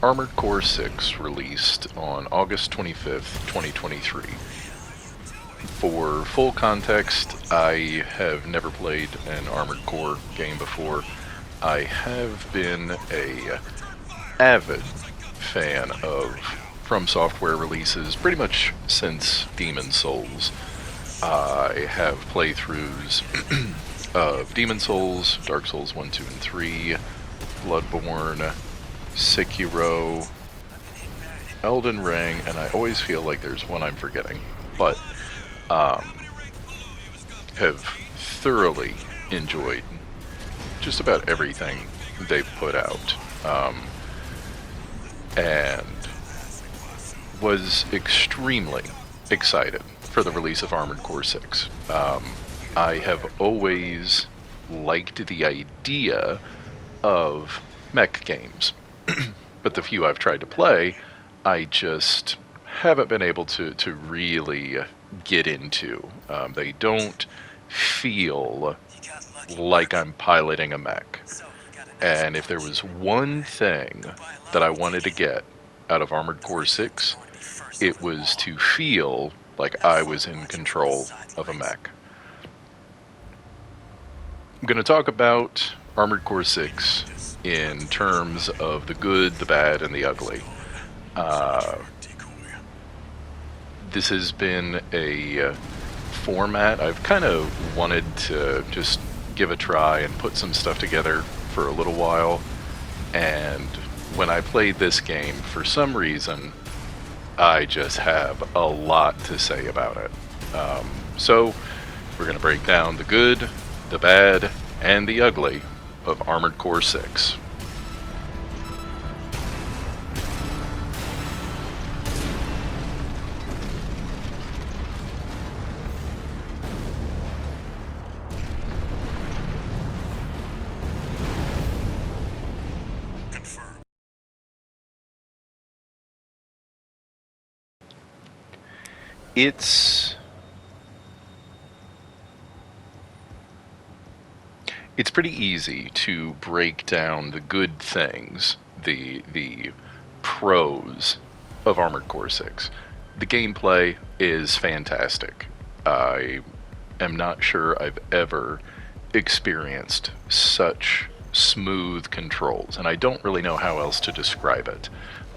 Armored Core 6 released on August 25th, 2023. For full context, I have never played an Armored Core game before. I have been a avid fan of From Software releases pretty much since Demon's Souls. I have playthroughs of Demon's Souls, Dark Souls 1, 2, and 3, Bloodborne, Sekiro, Elden Ring, and I always feel like there's one I'm forgetting, but have thoroughly enjoyed just about everything they've put out, and was extremely excited for the release of Armored Core 6. I have always liked the idea of mech games, but the few I've tried to play, I just haven't been able to really get into. They don't feel like I'm piloting a mech. And if there was one thing that I wanted to get out of Armored Core 6, it was to feel like I was in control of a mech. I'm going to talk about Armored Core 6 in terms of the good, the bad, and the ugly. This has been a format I've kind of wanted to just give a try and put some stuff together for a little while, and when I played this game, for some reason, I just have a lot to say about it. So we're going to break down the good, the bad, and the ugly of Armored Core 6. It's pretty easy to break down the good things, the pros of Armored Core 6. The gameplay is fantastic. I am not sure I've ever experienced such smooth controls, and I don't really know how else to describe it.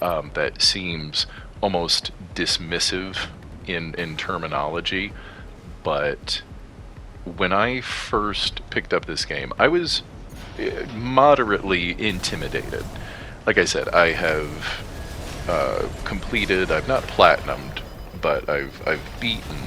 That seems almost dismissive in terminology, but when I first picked up this game, I was moderately intimidated. Like I said, I have completed, I've not platinumed, but I've beaten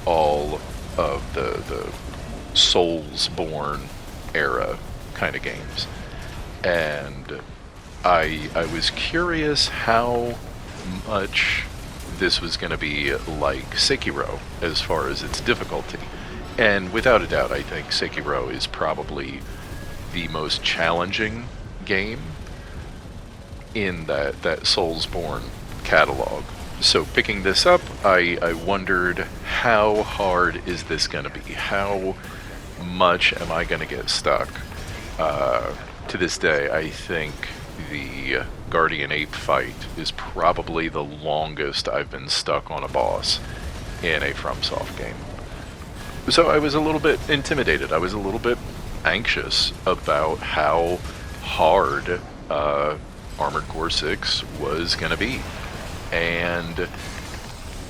all of the Soulsborne era kind of games. And I was curious how much this was going to be like Sekiro as far as its difficulty. And without a doubt, I think Sekiro is probably the most challenging game in that Soulsborne catalog. So picking this up, I wondered, how hard is this going to be? How much am I going to get stuck? To this day, I think the Guardian Ape fight is probably the longest I've been stuck on a boss in a FromSoft game. So I was a little bit intimidated. I was a little bit anxious about how hard Armored Core 6 was going to be. And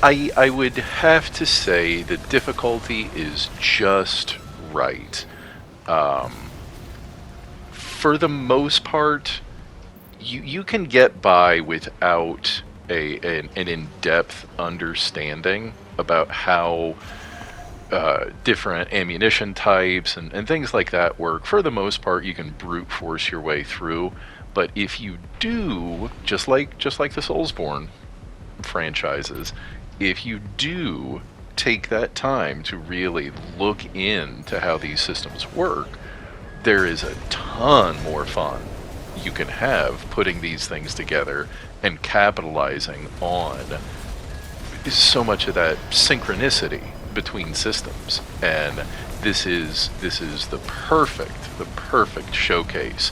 I would have to say the difficulty is just right. For the most part, you can get by without an in-depth understanding about how different ammunition types and things like that work. For the most part, you can brute force your way through. But if you do, just like the Soulsborne franchises, if you do take that time to really look into how these systems work, there is a ton more fun you can have putting these things together and capitalizing on so much of that synchronicity between systems. And this is the perfect showcase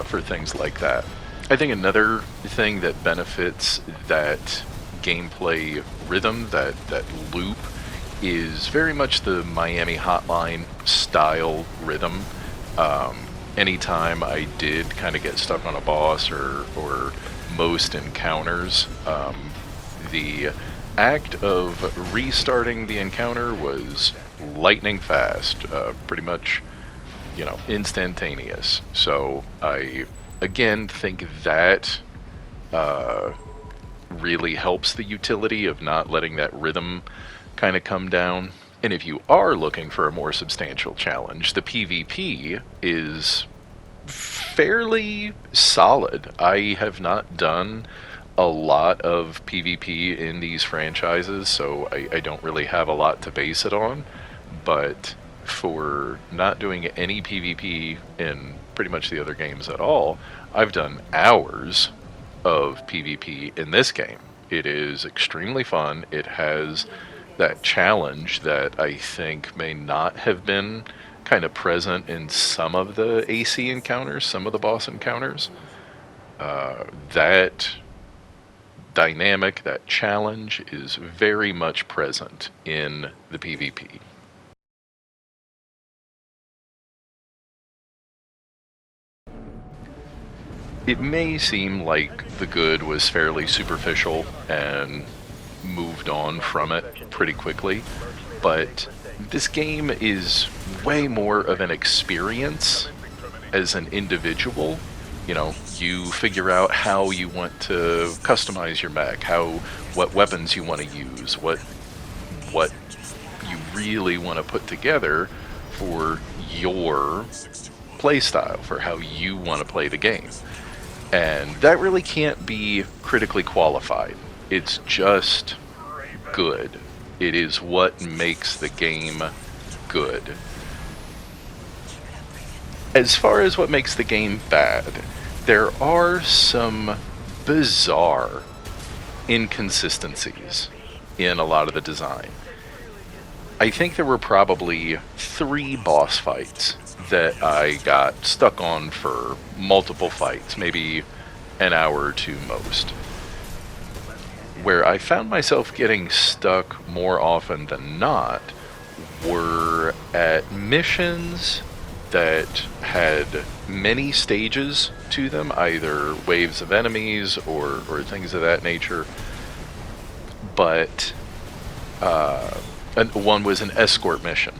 for things like that. I think another thing that benefits that gameplay rhythm, that loop, is very much the Miami Hotline style rhythm. Um, Anytime I did kind of get stuck on a boss or most encounters, the act of restarting the encounter was lightning fast, pretty much, instantaneous. So I, again, think that really helps the utility of not letting that rhythm kind of come down. And if you are looking for a more substantial challenge, the PvP is fairly solid. I have not done a lot of PvP in these franchises, so I don't really have a lot to base it on. But for not doing any PvP in pretty much the other games at all, I've done hours of PvP in this game. It is extremely fun. It has that challenge that I think may not have been kind of present in some of the AC encounters, some of the boss encounters. That dynamic, that challenge is very much present in the PvP. It may seem like the good was fairly superficial and moved on from it pretty quickly, but this game is way more of an experience as an individual. You figure out how you want to customize your mech, what weapons you want to use, what you really want to put together for your playstyle, for how you want to play the game. And that really can't be critically qualified. It's just good. It is what makes the game good. As far as what makes the game bad, there are some bizarre inconsistencies in a lot of the design. I think there were probably 3 boss fights that I got stuck on for multiple fights, maybe an hour or two most, where I found myself getting stuck more often than not were at missions that had many stages to them, either waves of enemies or things of that nature. But and one was an escort mission.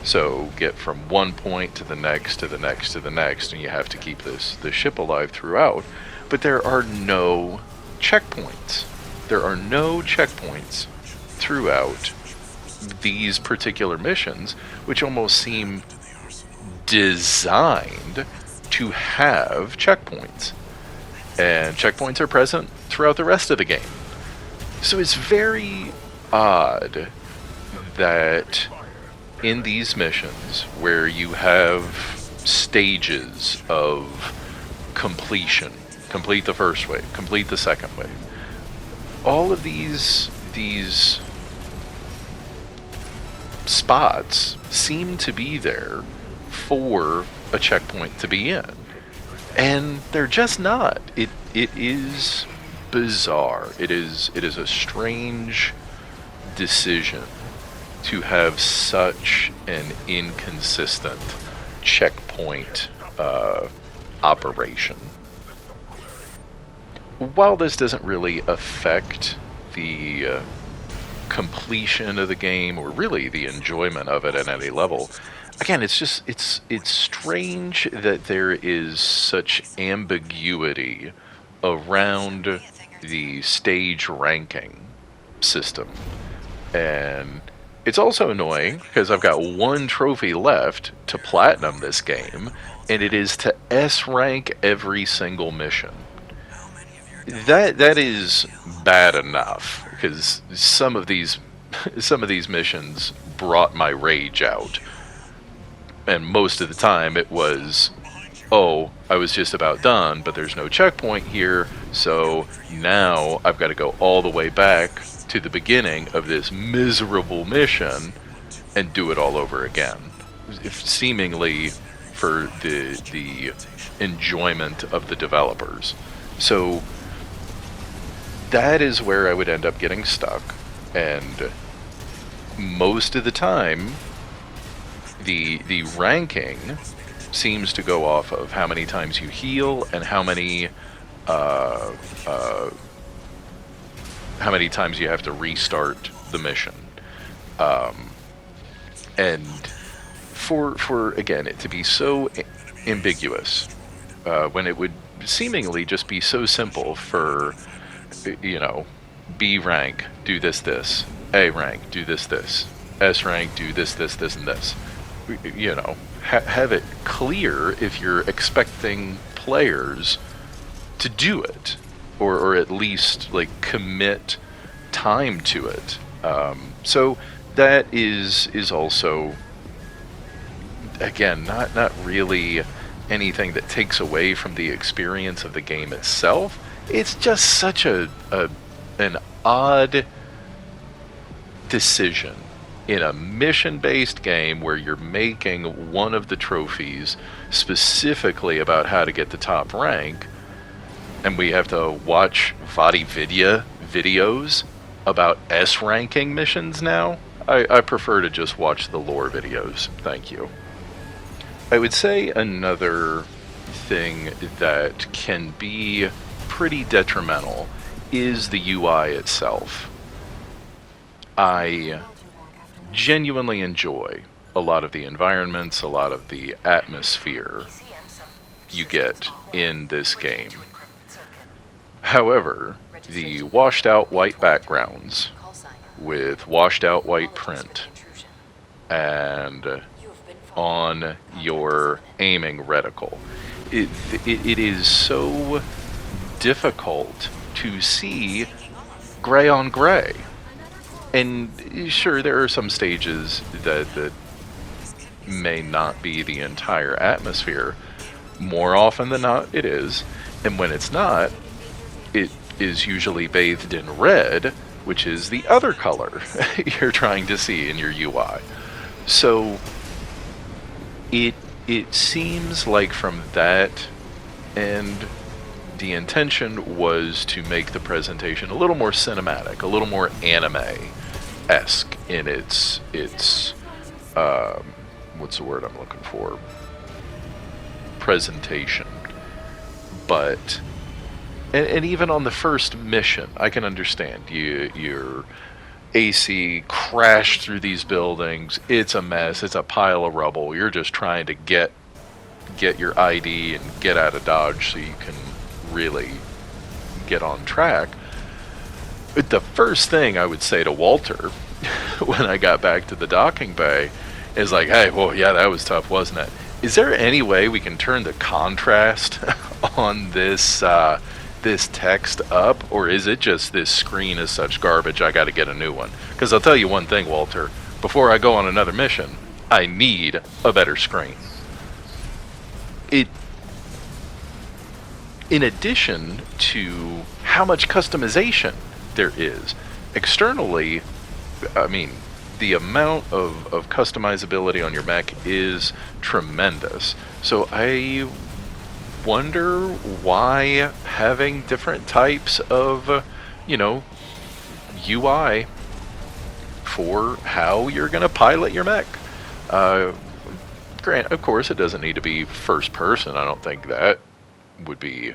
So get from one point to the next, to the next, to the next, and you have to keep the ship alive throughout. But there are no checkpoints. There are no checkpoints throughout these particular missions, which almost seem designed to have checkpoints. And checkpoints are present throughout the rest of the game. So it's very odd that in these missions where you have stages of completion, complete the first wave, complete the second wave, all of these spots seem to be there for a checkpoint to be in, and they're just not. It is bizarre. It is a strange decision to have such an inconsistent checkpoint operation. While this doesn't really affect the completion of the game, or really the enjoyment of it at any level, again, it's strange that there is such ambiguity around the stage ranking system. And it's also annoying because I've got one trophy left to platinum this game, and it is to S rank every single mission. That is bad enough, because some of these missions brought my rage out. And most of the time it was, oh, I was just about done, but there's no checkpoint here, so now I've got to go all the way back to the beginning of this miserable mission and do it all over again. Seemingly for the enjoyment of the developers. So that is where I would end up getting stuck, and most of the time, the ranking seems to go off of how many times you heal and uh, uh, how many times you have to restart the mission. And for again it to be so ambiguous, when it would seemingly just be so simple for, you know, B rank do this, A rank do this, S rank do this and this. You know, have it clear if you're expecting players to do it, or at least like commit time to it. So that is also, again, not really anything that takes away from the experience of the game itself. It's just such an odd decision in a mission-based game where you're making one of the trophies specifically about how to get the top rank, and we have to watch VaatiVidya videos about S ranking missions now. I prefer to just watch the lore videos, thank you. I would say another thing that can be pretty detrimental is the UI itself. I genuinely enjoy a lot of the environments, a lot of the atmosphere you get in this game. However, the washed out white backgrounds with washed out white print and on your aiming reticle, it is so difficult to see gray on gray. And sure, there are some stages that may not be the entire atmosphere. More often than not, it is. And when it's not, it is usually bathed in red, which is the other color you're trying to see in your UI. So it seems like from that end, the intention was to make the presentation a little more cinematic, a little more anime-esque in its what's the word I'm looking for? Presentation. But and even on the first mission, I can understand your AC crashed through these buildings. It's a mess. It's a pile of rubble. You're just trying to get your ID and get out of Dodge so you can really get on track. But the first thing I would say to Walter when I got back to the docking bay is like, hey, well, yeah, that was tough, wasn't it? Is there any way we can turn the contrast on this this text up, or is it just this screen is such garbage I got to get a new one? Because I'll tell you one thing, Walter, before I go on another mission, I need a better screen. In addition to how much customization there is externally, I mean, the amount of customizability on your mech is tremendous. So I wonder why having different types of, UI for how you're going to pilot your mech. Grant, of course, it doesn't need to be first person. I don't think that would be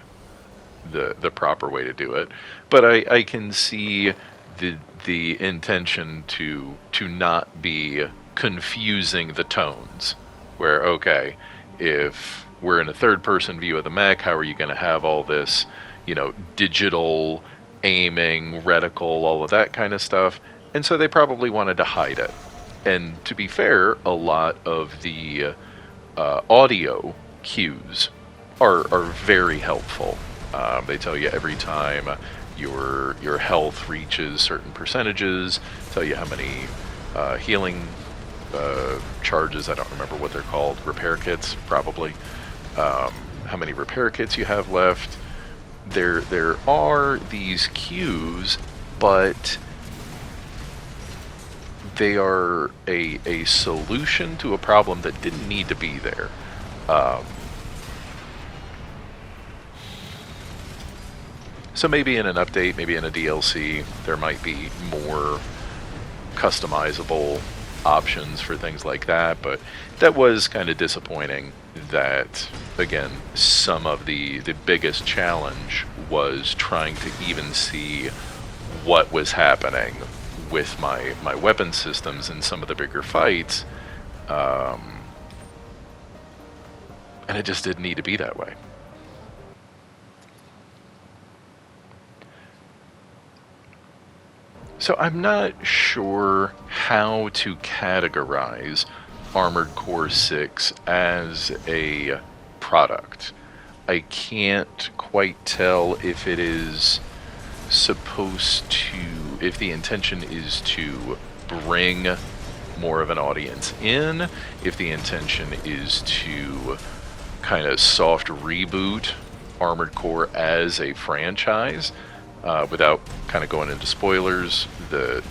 the proper way to do it. But I can see the intention to not be confusing the tones. Where, okay, if we're in a third-person view of the mech, how are you going to have all this, digital aiming, reticle, all of that kind of stuff? And so they probably wanted to hide it. And to be fair, a lot of the audio cues are very helpful. They tell you every time your health reaches certain percentages, tell you how many healing charges, I don't remember what they're called, repair kits, probably. How many repair kits you have left. There are these cues, but they are a solution to a problem that didn't need to be there. So maybe in an update, maybe in a DLC, there might be more customizable options for things like that, but that was kind of disappointing that, again, some of the biggest challenge was trying to even see what was happening with my weapon systems in some of the bigger fights, and it just didn't need to be that way. So I'm not sure how to categorize Armored Core 6 as a product. I can't quite tell if it is supposed to, if the intention is to bring more of an audience in, if the intention is to kind of soft reboot Armored Core as a franchise. Without kind of going into spoilers, the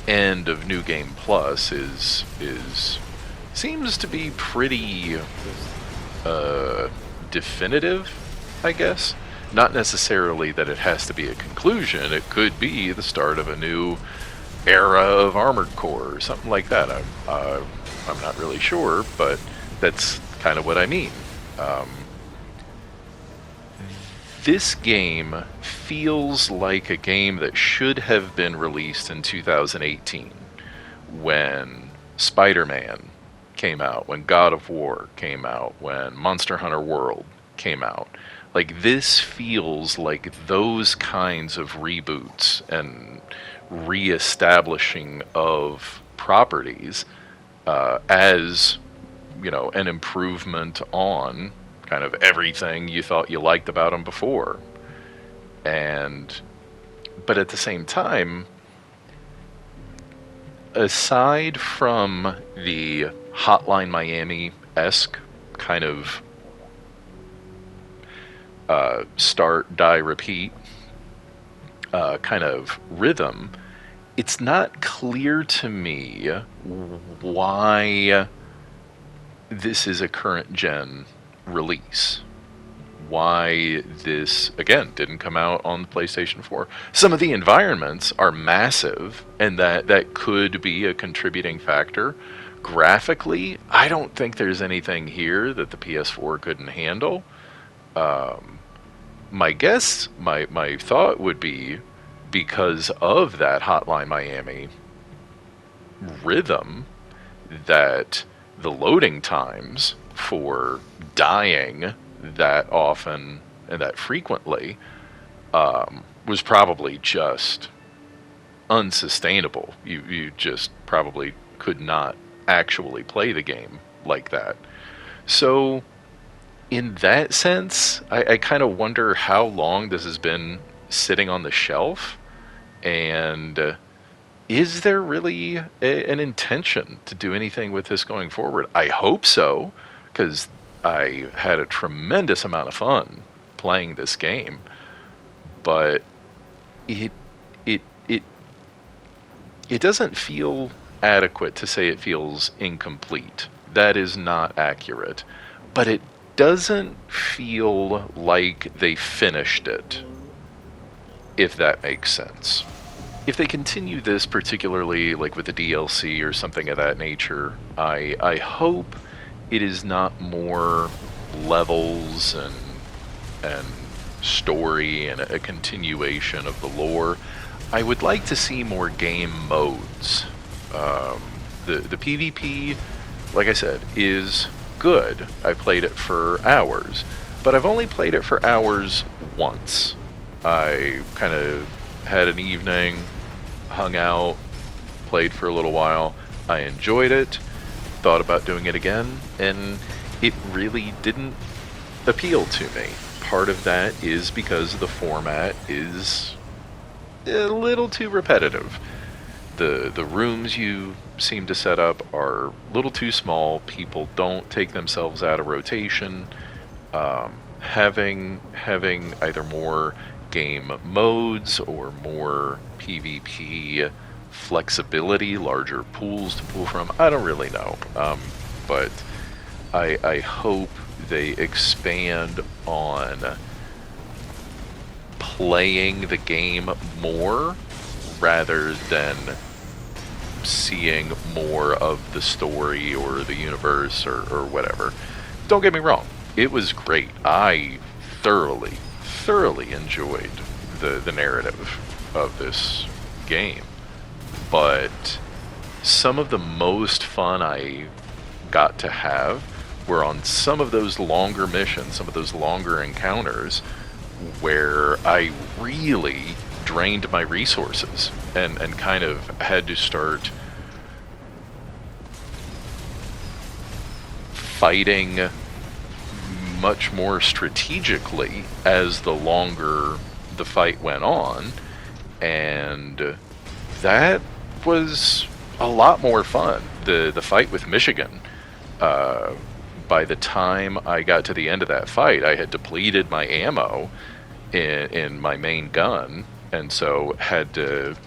end of New Game Plus seems to be pretty definitive, I guess. Not necessarily that it has to be a conclusion. It could be the start of a new era of Armored Core or something like that. I'm not really sure, but that's kind of what I mean. This game feels like a game that should have been released in 2018 when Spider-Man came out, when God of War came out, when Monster Hunter World came out. Like, this feels like those kinds of reboots and reestablishing of properties as, you know, an improvement on kind of everything you thought you liked about them before. But at the same time, aside from the Hotline Miami-esque kind of start, die, repeat kind of rhythm, it's not clear to me why this is a current gen release. Why this, again, didn't come out on the PlayStation 4. Some of the environments are massive, and that could be a contributing factor. Graphically, I don't think there's anything here that the PS4 couldn't handle. My guess, my thought would be, because of that Hotline Miami rhythm, that the loading times for dying that often and that frequently was probably just unsustainable. You just probably could not actually play the game like that. So in that sense, I kind of wonder how long this has been sitting on the shelf, and is there really an intention to do anything with this going forward? I hope so, because I had a tremendous amount of fun playing this game, but it doesn't feel adequate to say it feels incomplete. That is not accurate, but it doesn't feel like they finished it, if that makes sense. If they continue this, particularly like with the DLC or something of that nature, I hope it is not more levels and story and a continuation of the lore. I would like to see more game modes. The PvP, like I said, is good. I played it for hours, but I've only played it for hours once. I kind of had an evening, hung out, played for a little while. I enjoyed it, thought about doing it again, and it really didn't appeal to me. Part of that is because the format is a little too repetitive. The rooms you seem to set up are a little too small. People don't take themselves out of rotation. Having either more game modes or more PvP flexibility, larger pools to pull from, I don't really know. But I hope they expand on playing the game more rather than seeing more of the story or the universe or whatever. Don't get me wrong, it was great. I thoroughly enjoyed the narrative of this game, but some of the most fun I got to have were on some of those longer missions, some of those longer encounters where I really drained my resources and kind of had to start fighting much more strategically as the longer the fight went on, and that was a lot more fun. The fight with Michigan, by the time I got to the end of that fight, I had depleted my ammo in my main gun, and so had to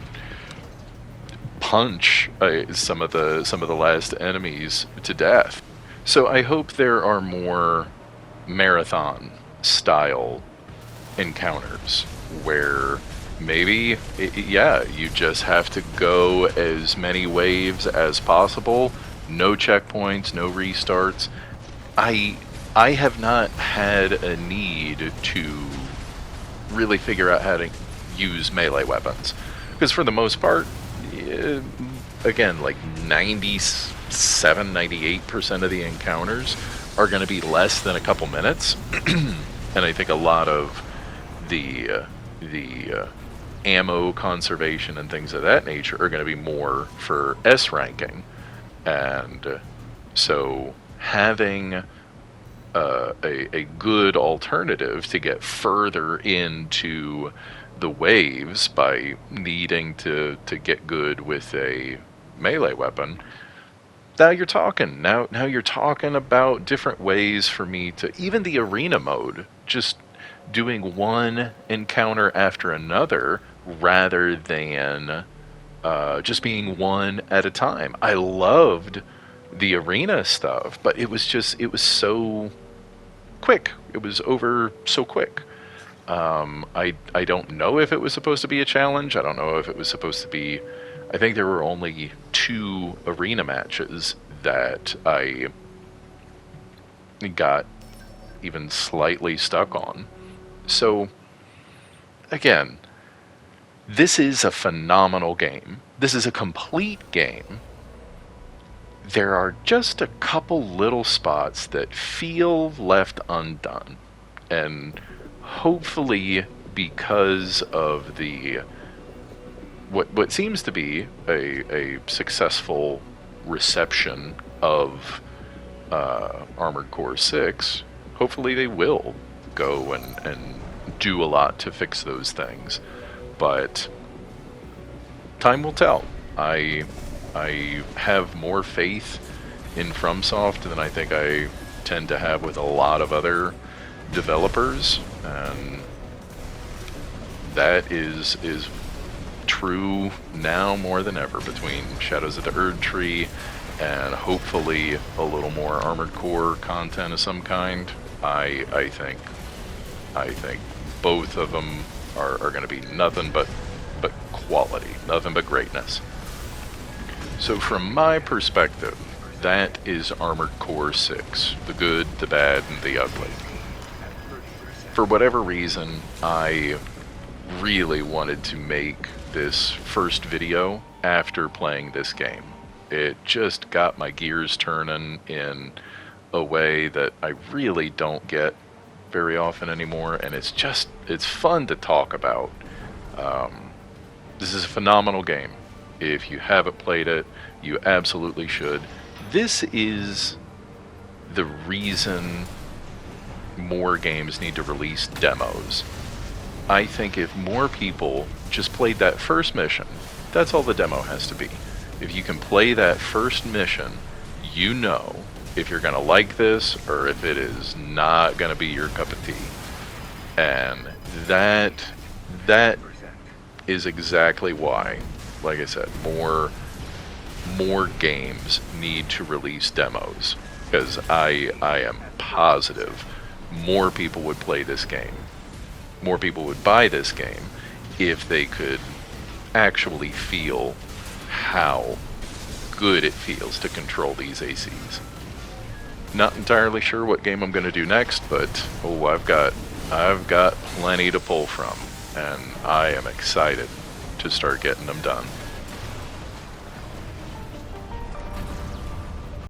punch some of the last enemies to death. So I hope there are more marathon style encounters where maybe you just have to go as many waves as possible, no checkpoints, no restarts. I have not had a need to really figure out how to use melee weapons, because for the most part, again, like 97-98% of the encounters are going to be less than a couple minutes. And I think a lot of the ammo conservation and things of that nature are going to be more for S ranking, and so having a good alternative to get further into the waves by needing to get good with a melee weapon. Now you're talking. Now you're talking about different ways for me to, even the arena mode, just doing one encounter after another rather than just being one at a time. I loved the arena stuff, but it was so quick. It was over so quick. I don't know if it was supposed to be a challenge. I don't know if it was supposed to be. I think there were only 2 arena matches that I got even slightly stuck on. So, again, this is a phenomenal game. This is a complete game. There are just a couple little spots that feel left undone. And hopefully, because of the what seems to be a successful reception of Armored Core 6, hopefully they will go and do a lot to fix those things. But time will tell. I have more faith in FromSoft than I think I tend to have with a lot of other developers, and that is true now more than ever between Shadows of the Erdtree and hopefully a little more Armored Core content of some kind. I think both of them are going to be nothing but quality, nothing but greatness. So from my perspective, that is Armored Core 6, the good, the bad, and the ugly. For whatever reason, I really wanted to make this first video after playing this game. It just got my gears turning in a way that I really don't get very often anymore, and it's fun to talk about. This is a phenomenal game. If you haven't played it, you absolutely should. This is the reason more games need to release demos. I think if more people just played that first mission, that's all the demo has to be. If you can play that first mission, you know if you're going to like this or if it is not going to be your cup of tea. And that is exactly why, like I said, more games need to release demos, because I am positive more people would play this game more people would buy this game if they could actually feel how good it feels to control these ACs. Not entirely sure what game I'm going to do next, but I've got plenty to pull from, and I am excited to start getting them done.